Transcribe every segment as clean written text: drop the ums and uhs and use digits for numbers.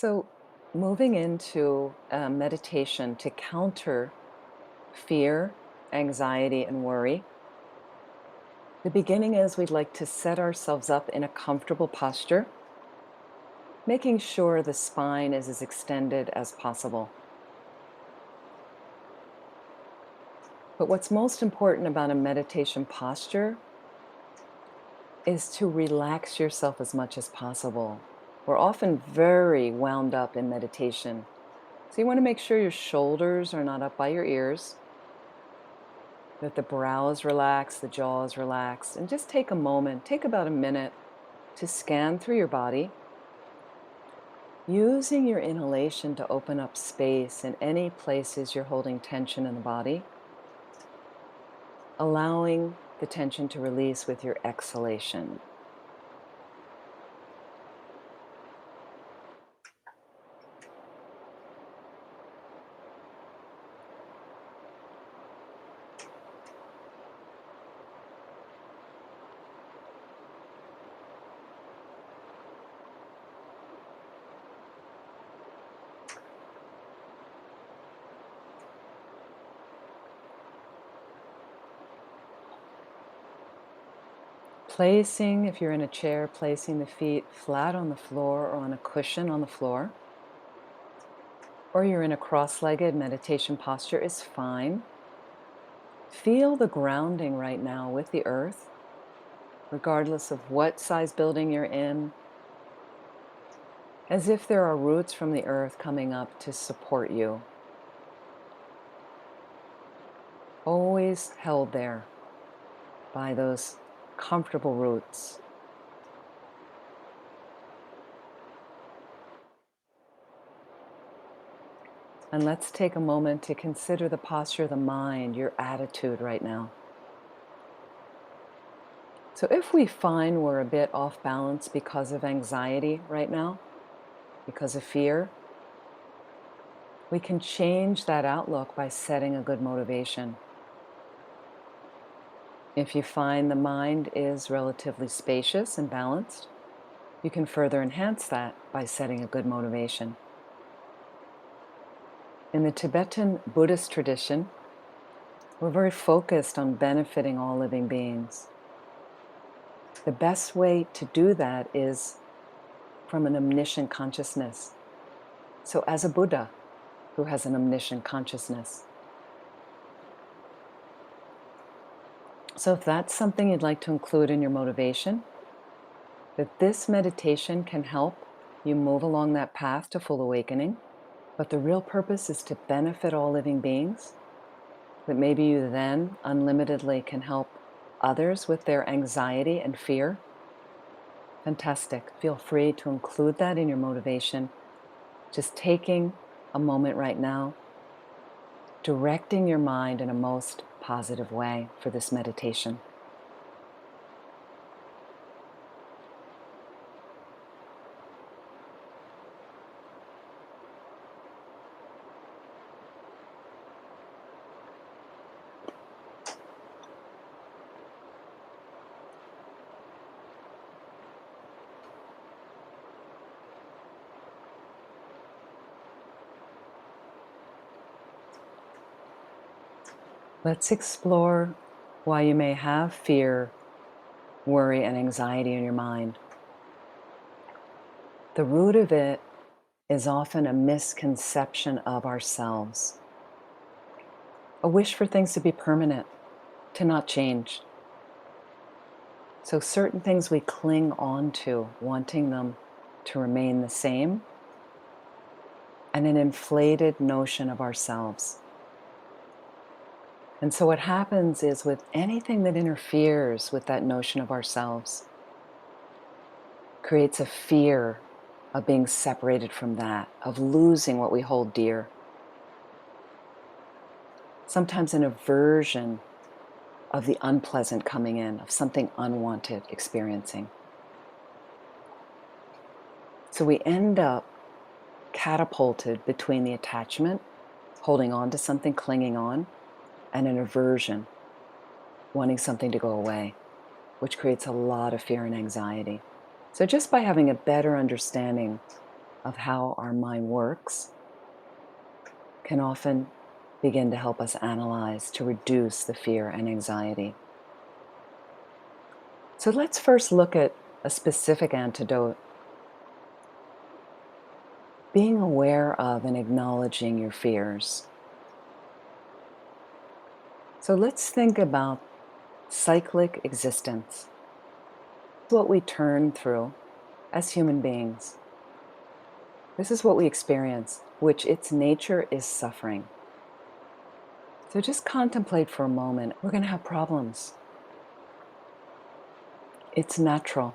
So, moving into meditation to counter fear, anxiety, and worry, the beginning is we'd like to set ourselves up in a comfortable posture, making sure the spine is as extended as possible. But what's most important about a meditation posture is to relax yourself as much as possible. We're often very wound up in meditation. So, you want to make sure your shoulders are not up by your ears, that the brow is relaxed, the jaw is relaxed, and just take a moment, take about a minute to scan through your body, using your inhalation to open up space in any places you're holding tension in the body, allowing the tension to release with your exhalation. Placing, if you're in a chair, placing the feet flat on the floor or on a cushion on the floor, or you're in a cross-legged meditation posture is fine. Feel the grounding right now with the earth, regardless of what size building you're in, as if there are roots from the earth coming up to support you, always held there by those comfortable roots. And let's take a moment to consider the posture of the mind, your attitude right now. So if we find we're a bit off balance because of anxiety right now, because of fear, we can change that outlook by setting a good motivation. If you find the mind is relatively spacious and balanced, you can further enhance that by setting a good motivation. In the Tibetan Buddhist tradition, we're very focused on benefiting all living beings. The best way to do that is from an omniscient consciousness. So, as a Buddha who has an omniscient consciousness. So, if that's something you'd like to include in your motivation, that this meditation can help you move along that path to full awakening. But the real purpose is to benefit all living beings, that maybe you then unlimitedly can help others with their anxiety and fear. Fantastic. Feel free to include that in your motivation. Just taking a moment right now, directing your mind in a most positive way for this meditation. Let's explore why you may have fear, worry, and anxiety in your mind. The root of it is often a misconception of ourselves, a wish for things to be permanent, to not change. So, certain things we cling on to, wanting them to remain the same, and an inflated notion of ourselves. And so, what happens is with anything that interferes with that notion of ourselves, creates a fear of being separated from that, of losing what we hold dear. Sometimes an aversion of the unpleasant coming in, of something unwanted experiencing. So we end up catapulted between the attachment, holding on to something, clinging on, and an aversion, wanting something to go away, which creates a lot of fear and anxiety. So just by having a better understanding of how our mind works can often begin to help us analyze to reduce the fear and anxiety. So let's first look at a specific antidote. Being aware of and acknowledging your fears. So let's think about cyclic existence, what we turn through as human beings. This is what we experience, which its nature is suffering. So just contemplate for a moment. We're going to have problems. It's natural.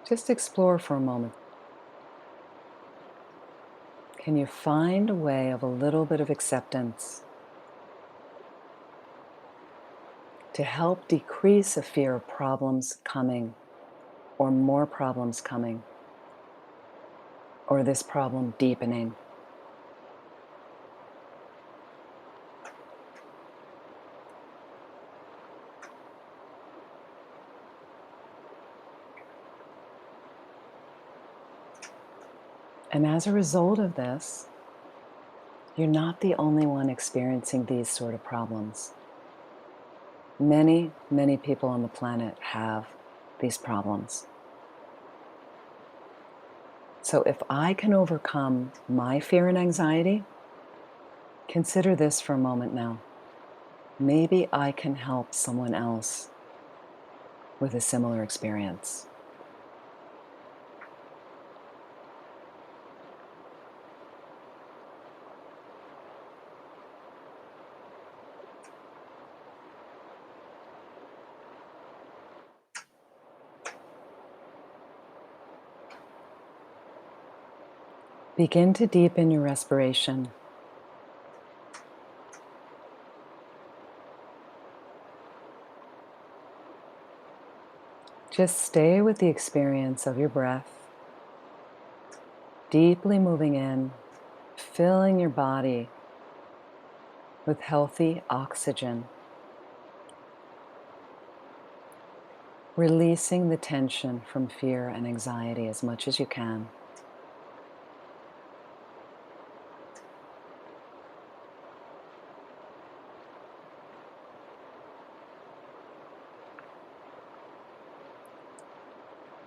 Just explore for a moment. Can you find a way of a little bit of acceptance to help decrease a fear of problems coming, or more problems coming, or this problem deepening? And as a result of this, you're not the only one experiencing these sort of problems. Many, many people on the planet have these problems. So if I can overcome my fear and anxiety, consider this for a moment now. Maybe I can help someone else with a similar experience. Begin to deepen your respiration. Just stay with the experience of your breath, deeply moving in, filling your body with healthy oxygen, releasing the tension from fear and anxiety as much as you can.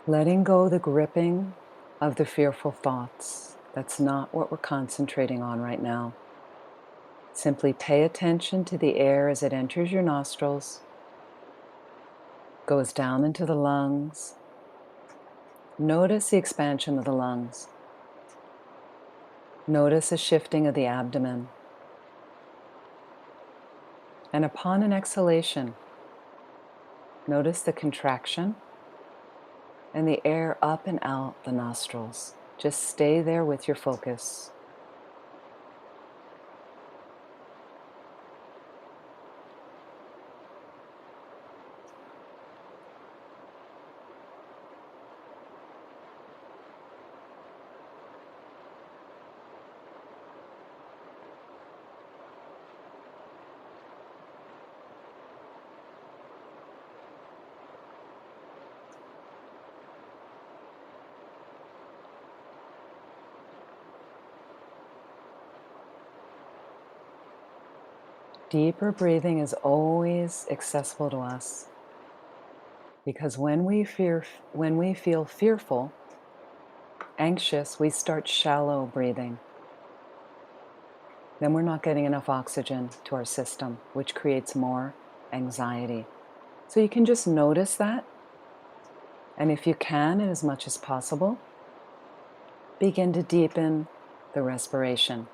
Letting go the gripping of the fearful thoughts. That's not what we're concentrating on right now. Simply pay attention to the air as it enters your nostrils, goes down into the lungs. Notice the expansion of the lungs. Notice a shifting of the abdomen. And upon an exhalation, notice the contraction and the air up and out the nostrils. Just stay there with your focus. Deeper breathing is always accessible to us because when we feel fearful, anxious, we start shallow breathing. Then we're not getting enough oxygen to our system, which creates more anxiety. So you can just notice that. And if you can, and as much as possible, begin to deepen the respiration.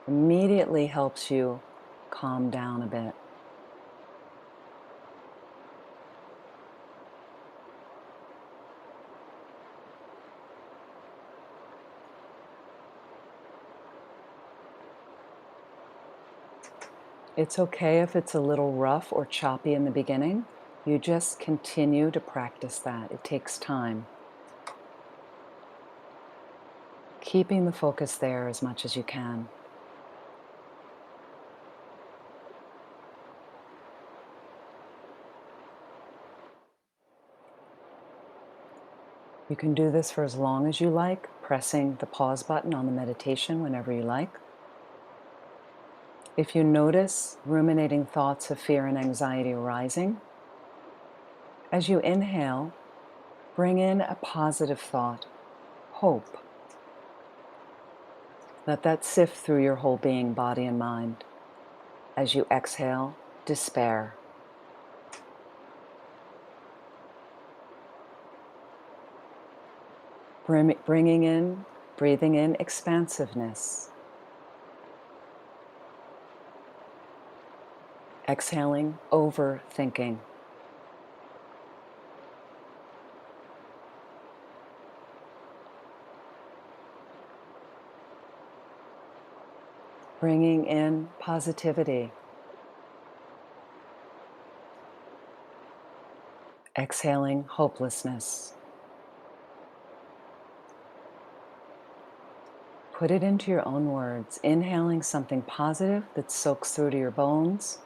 Immediately helps you calm down a bit. It's okay if it's a little rough or choppy in the beginning. You just continue to practice that. It takes time. Keeping the focus there as much as you can. You can do this for as long as you like, pressing the pause button on the meditation whenever you like. If you notice ruminating thoughts of fear and anxiety arising, as you inhale, bring in a positive thought, hope. Let that sift through your whole being, body and mind. As you exhale, despair. Breathing in expansiveness. Exhaling, overthinking. Bringing in positivity. Exhaling, hopelessness. Put it into your own words, inhaling something positive that soaks through to your bones.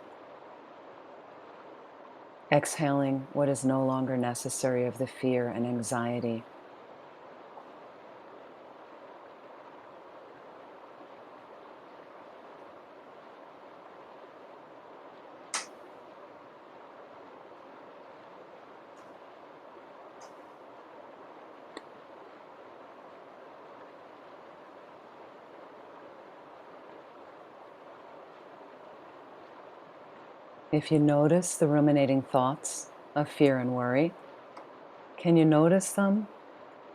Exhaling what is no longer necessary of the fear and anxiety. If you notice the ruminating thoughts of fear and worry, can you notice them?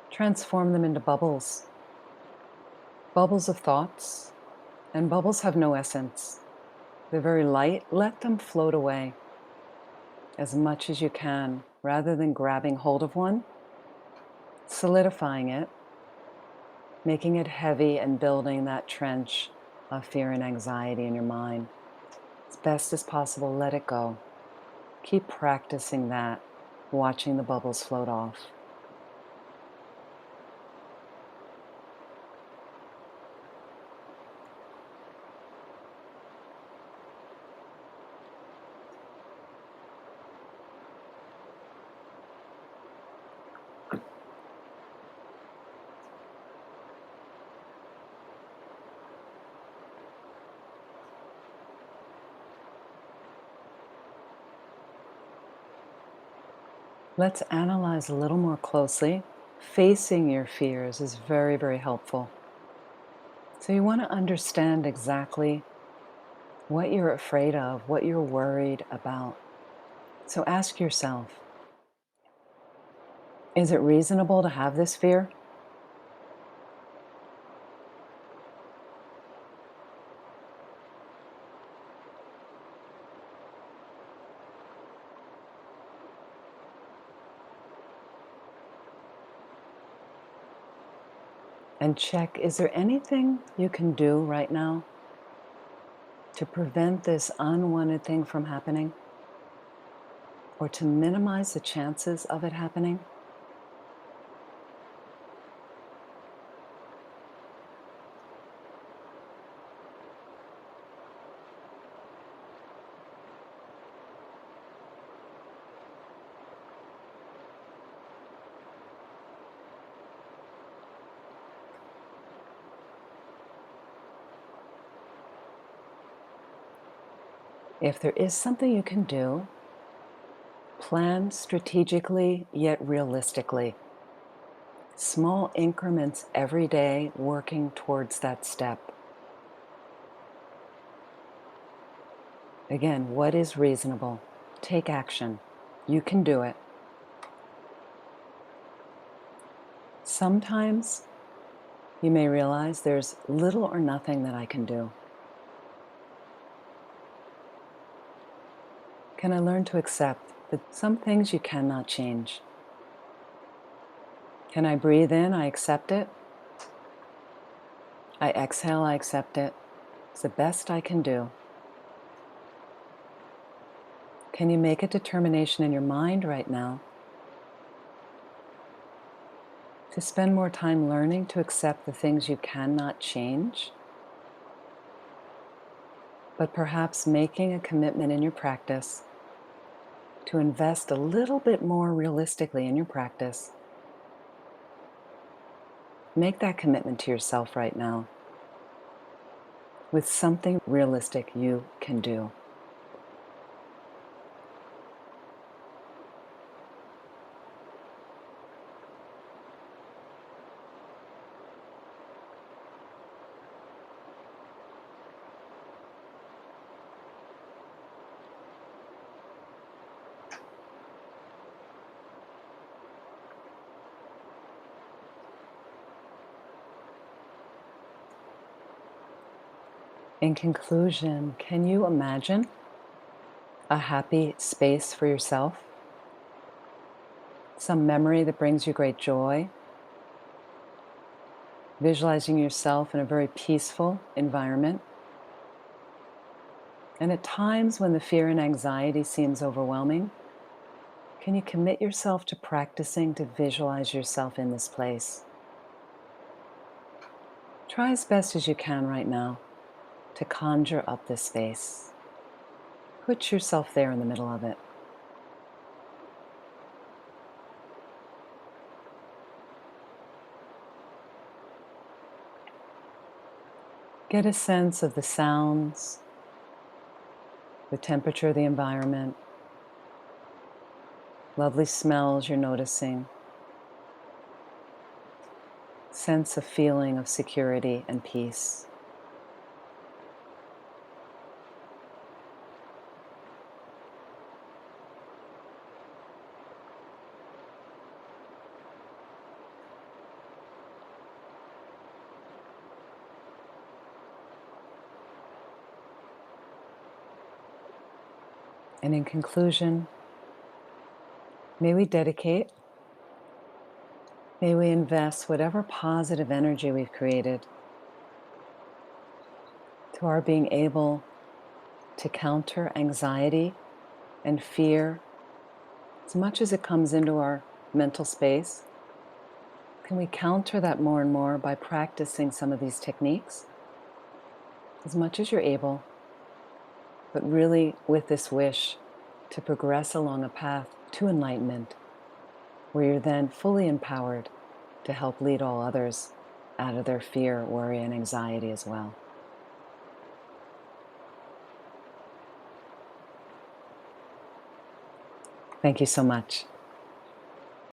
Transform them into bubbles. Bubbles of thoughts, and bubbles have no essence. They're very light. Let them float away as much as you can, rather than grabbing hold of one, solidifying it, making it heavy and building that trench of fear and anxiety in your mind. As best as possible, let it go. Keep practicing that, watching the bubbles float off. Let's analyze a little more closely. Facing your fears is very, very helpful. So you want to understand exactly what you're afraid of, what you're worried about. So ask yourself, is it reasonable to have this fear? And check, is there anything you can do right now to prevent this unwanted thing from happening or to minimize the chances of it happening? If there is something you can do, plan strategically yet realistically. Small increments every day working towards that step. Again, what is reasonable? Take action. You can do it. Sometimes you may realize there's little or nothing that I can do. Can I learn to accept that some things you cannot change? Can I breathe in? I accept it. I exhale, I accept it. It's the best I can do. Can you make a determination in your mind right now to spend more time learning to accept the things you cannot change, but perhaps making a commitment in your practice to invest a little bit more realistically in your practice Make that commitment to yourself right now with something realistic you can do. In conclusion, can you imagine a happy space for yourself? Some memory that brings you great joy? Visualizing yourself in a very peaceful environment. And at times when the fear and anxiety seems overwhelming, can you commit yourself to practicing to visualize yourself in this place? Try as best as you can right now to conjure up this space. Put yourself there in the middle of it. Get a sense of the sounds, the temperature of the environment, lovely smells you're noticing, sense of feeling of security and peace. And in conclusion, may we dedicate, may we invest whatever positive energy we've created to our being able to counter anxiety and fear as much as it comes into our mental space. Can we counter that more and more by practicing some of these techniques as much as you're able, but really with this wish to progress along a path to enlightenment where you're then fully empowered to help lead all others out of their fear, worry, and anxiety as well. Thank you so much.